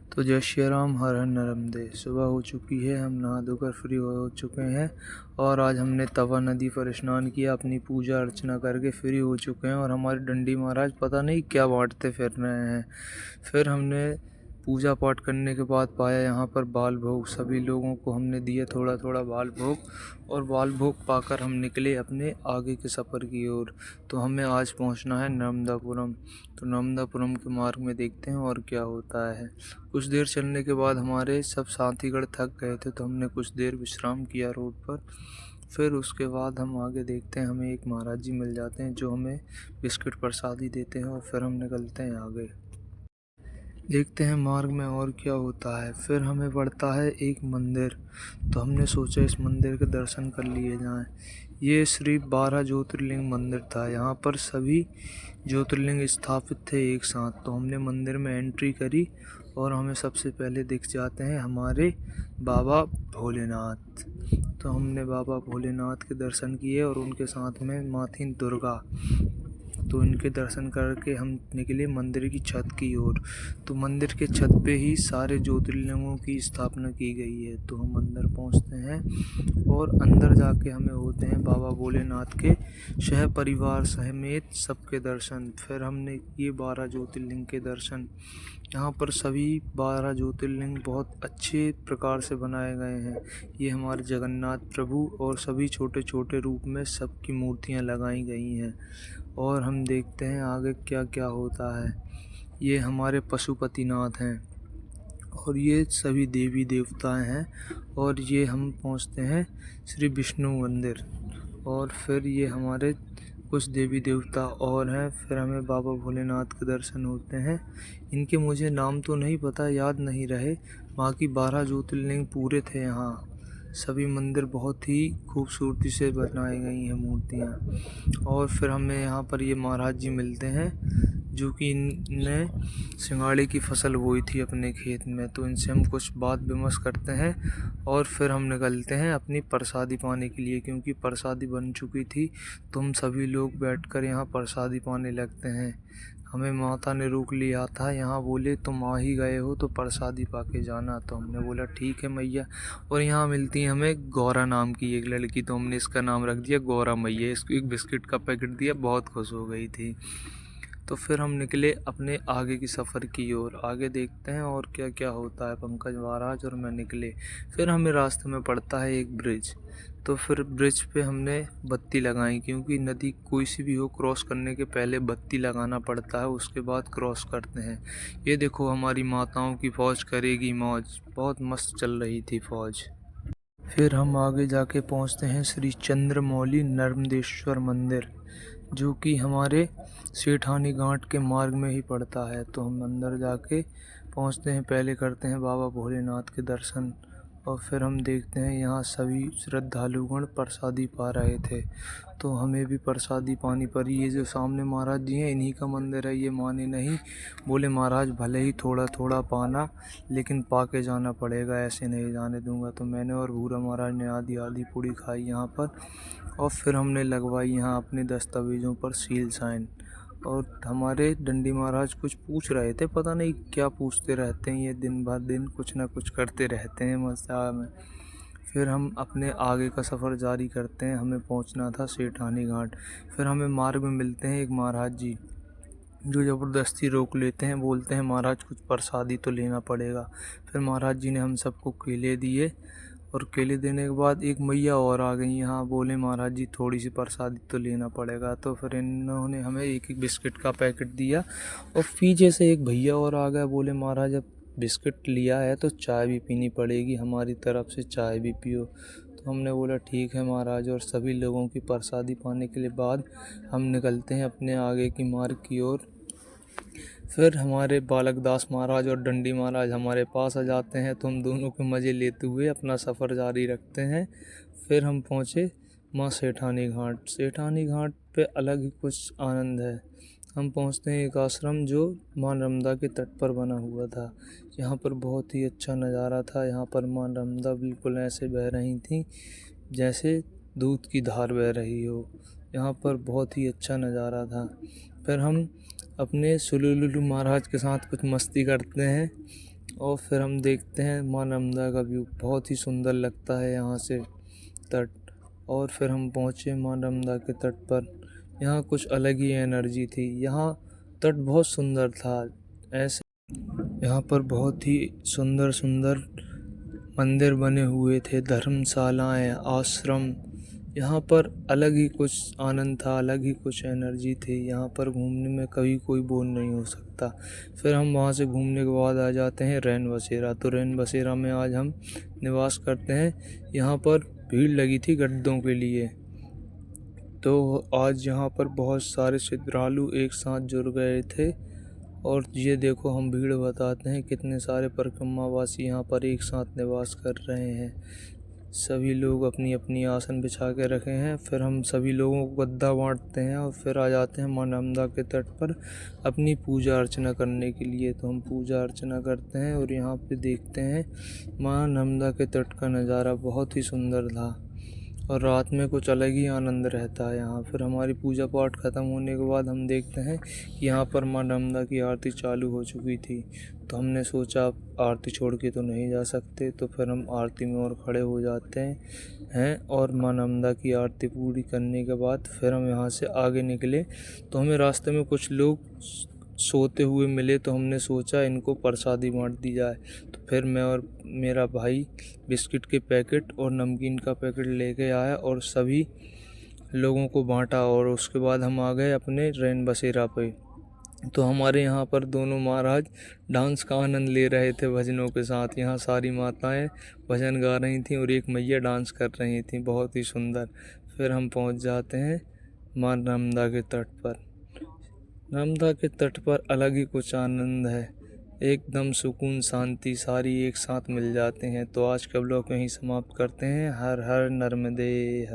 तो जय श्री राम, हर हर नर्मदे। सुबह हो चुकी है, हम नहा धोकर फ्री हो चुके हैं और आज हमने तवा नदी पर स्नान किया, अपनी पूजा अर्चना करके फ्री हो चुके हैं। और हमारे डंडी महाराज पता नहीं क्या बांटते फिर रहे हैं। फिर हमने पूजा पाठ करने के बाद पाया यहाँ पर बाल भोग। सभी लोगों को हमने दिया थोड़ा थोड़ा बाल भोग और बाल भोग पाकर हम निकले अपने आगे के सफ़र की ओर। तो हमें आज पहुँचना है नर्मदापुरम। तो नर्मदापुरम के मार्ग में देखते हैं और क्या होता है। कुछ देर चलने के बाद हमारे सब साथीगण थक गए थे, तो हमने कुछ देर विश्राम किया रोड पर। फिर उसके बाद हम आगे देखते हैं, हमें एक महाराज जी मिल जाते हैं जो हमें बिस्किट प्रसादी देते हैं और फिर हम निकलते हैं आगे। देखते हैं मार्ग में और क्या होता है। फिर हमें पड़ता है एक मंदिर, तो हमने सोचा इस मंदिर के दर्शन कर लिए जाएं। ये श्री 12 ज्योतिर्लिंग मंदिर था। यहाँ पर सभी ज्योतिर्लिंग स्थापित थे एक साथ। तो हमने मंदिर में एंट्री करी और हमें सबसे पहले दिख जाते हैं हमारे बाबा भोलेनाथ। तो हमने बाबा भोलेनाथ के दर्शन किए और उनके साथ में माता दुर्गा। तो इनके दर्शन करके हम निकले मंदिर की छत की ओर। तो मंदिर के छत पे ही सारे ज्योतिर्लिंगों की स्थापना की गई है। तो हम अंदर पहुंचते हैं और अंदर जाके हमें होते हैं बाबा भोलेनाथ के सह परिवार समेत सबके दर्शन। फिर हमने ये 12 ज्योतिर्लिंग के दर्शन। यहाँ पर सभी 12 ज्योतिर्लिंग बहुत अच्छे प्रकार से बनाए गए हैं। ये हमारे जगन्नाथ प्रभु और सभी छोटे छोटे रूप में सबकी मूर्तियाँ लगाई गई हैं। और हम देखते हैं आगे क्या क्या होता है। ये हमारे पशुपतिनाथ हैं और ये सभी देवी देवताएं हैं। और ये हम पहुंचते हैं श्री विष्णु मंदिर। और फिर ये हमारे कुछ देवी देवता और हैं। फिर हमें बाबा भोलेनाथ के दर्शन होते हैं। इनके मुझे नाम तो नहीं पता, याद नहीं रहे। बाकी 12 ज्योतिर्लिंग पूरे थे यहाँ। सभी मंदिर बहुत ही खूबसूरती से बनाई गई हैं मूर्तियाँ। और फिर हमें यहाँ पर ये महाराज जी मिलते हैं जो कि इनने सिंघाड़े की फसल बोई थी अपने खेत में। तो इनसे हम कुछ बात विमर्श करते हैं और फिर हम निकलते हैं अपनी प्रसादी पाने के लिए, क्योंकि प्रसादी बन चुकी थी। तो हम सभी लोग बैठकर यहाँ प्रसादी पाने लगते हैं। हमें माता ने रोक लिया था, यहाँ बोले तुम आ ही गए हो तो प्रसादी पा के जाना। तो हमने बोला ठीक है मैया। और यहाँ मिलती है हमें गौरा नाम की एक लड़की, तो हमने इसका नाम रख दिया गौरा मैया। इसको एक बिस्किट का पैकेट दिया, बहुत खुश हो गई थी। तो फिर हम निकले अपने आगे की सफ़र की ओर। आगे देखते हैं और क्या क्या होता है। पंकज महाराज और मैं निकले। फिर हमें रास्ते में पड़ता है एक ब्रिज। तो फिर ब्रिज पे हमने बत्ती लगाई, क्योंकि नदी कोई सी भी हो क्रॉस करने के पहले बत्ती लगाना पड़ता है, उसके बाद क्रॉस करते हैं। ये देखो हमारी माताओं की फ़ौज करेगी मौज। बहुत मस्त चल रही थी फ़ौज। फिर हम आगे जाके पहुंचते हैं श्री चंद्रमौली नर्मदेश्वर मंदिर, जो कि हमारे सेठानी घाट के मार्ग में ही पड़ता है। तो हम अंदर जाके पहुंचते हैं, पहले करते हैं बाबा भोलेनाथ के दर्शन और फिर हम देखते हैं यहाँ सभी श्रद्धालुगण प्रसादी पा रहे थे। तो हमें भी प्रसादी पानी पड़ी। ये जो सामने महाराज जी हैं इन्हीं का मंदिर है। ये माने नहीं, बोले महाराज भले ही थोड़ा थोड़ा पाना, लेकिन पा के जाना पड़ेगा, ऐसे नहीं जाने दूंगा। तो मैंने और भूरा महाराज ने आधी आधी पूड़ी खाई यहाँ पर। और फिर हमने लगवाई यहाँ अपने दस्तावेज़ों पर सील साइन। और हमारे डंडी महाराज कुछ पूछ रहे थे, पता नहीं क्या पूछते रहते हैं। ये दिन भर दिन कुछ ना कुछ करते रहते हैं मज़ा में। फिर हम अपने आगे का सफ़र जारी करते हैं। हमें पहुंचना था सेठानी घाट। फिर हमें मार्ग में मिलते हैं एक महाराज जी जो ज़बरदस्ती रोक लेते हैं, बोलते हैं महाराज कुछ प्रसादी तो लेना पड़ेगा। फिर महाराज जी ने हम सबको केले दिए और केले देने के बाद एक मैया और आ गई यहाँ, बोले महाराज जी थोड़ी सी प्रसादी तो लेना पड़ेगा। तो फिर इन्होंने हमें एक एक बिस्किट का पैकेट दिया और पीछे से एक भैया और आ गया, बोले महाराज अब बिस्किट लिया है तो चाय भी पीनी पड़ेगी, हमारी तरफ से चाय भी पियो। तो हमने बोला ठीक है महाराज। और सभी लोगों की प्रसादी पाने के लिए बाद हम निकलते हैं अपने आगे की मार्ग की ओर। फिर हमारे बालक दास महाराज और डंडी महाराज हमारे पास आ जाते हैं, तो हम दोनों के मज़े लेते हुए अपना सफ़र जारी रखते हैं। फिर हम पहुँचे माँ सेठानी घाट। सेठानी घाट पे अलग ही कुछ आनंद है। हम पहुँचते हैं एक आश्रम जो माँ नर्मदा के तट पर बना हुआ था। यहाँ पर बहुत ही अच्छा नज़ारा था। यहाँ पर माँ नर्मदा बिल्कुल ऐसे बह रही थी जैसे दूध की धार बह रही हो। यहाँ पर बहुत ही अच्छा नज़ारा था। फिर हम अपने सुलुलुलु महाराज के साथ कुछ मस्ती करते हैं और फिर हम देखते हैं माँ नर्मदा का व्यू, बहुत ही सुंदर लगता है यहाँ से तट। और फिर हम पहुँचे माँ नर्मदा के तट पर। यहाँ कुछ अलग ही एनर्जी थी। यहाँ तट बहुत सुंदर था। ऐसे यहाँ पर बहुत ही सुंदर सुंदर मंदिर बने हुए थे, धर्मशालाएं, आश्रम। यहाँ पर अलग ही कुछ आनंद था, अलग ही कुछ एनर्जी थी। यहाँ पर घूमने में कभी कोई बोर नहीं हो सकता। फिर हम वहाँ से घूमने के बाद आ जाते हैं रैन बसेरा। तो रैन बसेरा में आज हम निवास करते हैं। यहाँ पर भीड़ लगी थी गड्ढों के लिए। तो आज यहाँ पर बहुत सारे श्रद्धालु एक साथ जुड़ गए थे। और ये देखो, हम भीड़ बताते हैं, कितने सारे परिक्रमावासी यहाँ पर एक साथ निवास कर रहे हैं। सभी लोग अपनी अपनी आसन बिछा के रखे हैं। फिर हम सभी लोगों को गद्दा बांटते हैं और फिर आ जाते हैं माँ नर्मदा के तट पर अपनी पूजा अर्चना करने के लिए। तो हम पूजा अर्चना करते हैं और यहाँ पे देखते हैं माँ नर्मदा के तट का नज़ारा बहुत ही सुंदर था। और रात में कुछ अलग ही आनंद रहता है यहाँ। फिर हमारी पूजा पाठ ख़त्म होने के बाद हम देखते हैं कि यहाँ पर माँ नर्मदा की आरती चालू हो चुकी थी। तो हमने सोचा अब आरती छोड़ के तो नहीं जा सकते, तो फिर हम आरती में और खड़े हो जाते हैं। और माँ नर्मदा की आरती पूरी करने के बाद फिर हम यहाँ से आगे निकले। तो हमें रास्ते में कुछ लोग सोते हुए मिले, तो हमने सोचा इनको प्रसादी बांट दी जाए। तो फिर मैं और मेरा भाई बिस्किट के पैकेट और नमकीन का पैकेट लेके आया और सभी लोगों को बांटा। और उसके बाद हम आ गए अपने रैन बसेरा पे। तो हमारे यहाँ पर दोनों महाराज डांस का आनंद ले रहे थे भजनों के साथ। यहाँ सारी माताएं भजन गा रही थीं और एक मैया डांस कर रही थीं, बहुत ही सुंदर। फिर हम पहुँच जाते हैं माँ नर्मदा के तट पर। नर्मदा के तट पर अलग ही कुछ आनंद है। एकदम सुकून, शांति सारी एक साथ मिल जाते हैं। तो आज का ब्लॉग यहीं समाप्त करते हैं। हर हर नर्मदे हर।